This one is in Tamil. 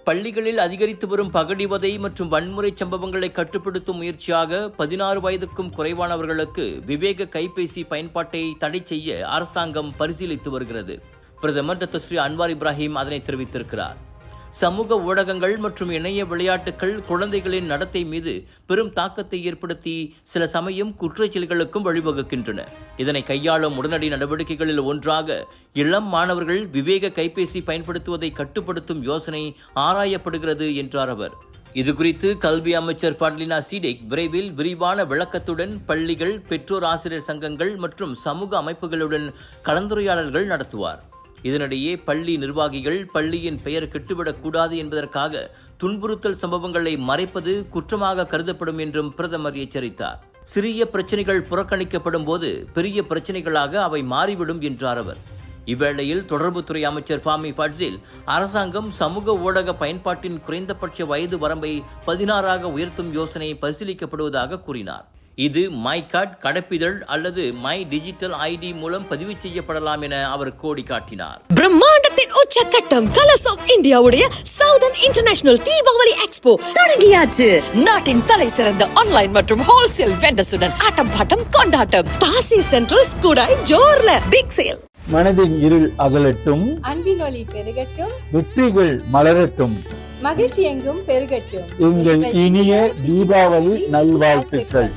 பள்ளிகளில் அதிகரித்து வரும் பகடிவதை மற்றும் வன்முறை சம்பவங்களை கட்டுப்படுத்தும் முயற்சியாக 16 வயதுக்கும் குறைவானவர்களுக்கு விவேக கைபேசி பயன்பாட்டை தடை செய்ய அரசாங்கம் பரிசீலித்து வருகிறது. பிரதமர் டாக்டர் ஸ்ரீ அன்வார் இப்ராஹிம் அதனை தெரிவித்திருக்கிறார். சமூக ஊடகங்கள் மற்றும் இணைய விளையாட்டுகள் குழந்தைகளின் நடத்தை மீது பெரும் தாக்கத்தை ஏற்படுத்தி சில சமயம் குற்றச்செயல்களுக்கும் வழிவகுக்கின்றன. இதனை கையாளும் உடனடி நடவடிக்கைகளில் ஒன்றாக இளம் மாணவர்கள் விவேக கைபேசி பயன்படுத்துவதை கட்டுப்படுத்தும் யோசனை ஆராயப்படுகிறது என்றார் அவர். இதுகுறித்து கல்வி அமைச்சர் ஃபட்லினா சீடேக் விரைவில் விரிவான விளக்கத்துடன் பள்ளிகள், பெற்றோர் ஆசிரியர் சங்கங்கள் மற்றும் சமூக அமைப்புகளுடன் கலந்துரையாடல்கள் நடத்துவார். இதனிடையே பள்ளி நிர்வாகிகள் பள்ளியின் பெயர் கெட்டுவிடக்கூடாது என்பதற்காக துன்புறுத்தல் சம்பவங்களை மறைப்பது குற்றமாக கருதப்படும் என்றும் பிரதமர் எச்சரித்தார். சிறிய பிரச்சனைகள் புறக்கணிக்கப்படும் போது பெரிய பிரச்சனைகளாக அவை மாறிவிடும் என்றார் அவர். இவ்வேளையில் தொடர்புத்துறை அமைச்சர் ஃபாமி ஃபட்சில் அரசாங்கம் சமூக ஊடக பயன்பாட்டின் குறைந்தபட்ச வயது வரம்பை 16 உயர்த்தும் யோசனை பரிசீலிக்கப்படுவதாக கூறினார். இது மை கார்டு, கடப்பிதழ் அல்லது மை டிஜிட்டல் ஐடி மூலம் பதிவு செய்யப்படலாம் என அவர் கோடி காட்டினார். பிரம்மாண்டத்தின் உச்சக்கட்டம் கலர்ஸ் ஆஃப் இந்தியாவுடைய சவுதர்ன் இன்டர்நேஷனல் தீபாவளி எக்ஸ்போ தொடங்கியாச்சு. நாட்டின் தலை சிறந்த ஆன்லைன் மற்றும் ஹோல்சேல் வெண்டர்ஸுடன் ஆட்டம் பாட்டம் கொண்டாட்டம். தாசி சென்ட்ரல் ஸ்கூடாய் ஜோர்ல பிக் சேல். மனதின் இருள் அகலட்டும், அன்பின் ஒளி பெருகட்டும், வெற்றிகள் மலரட்டும், மகிழ்ச்சி எங்கும் பெருகட்டும். எங்கள் இனிய தீபாவளி நல்வாழ்த்துக்கள்.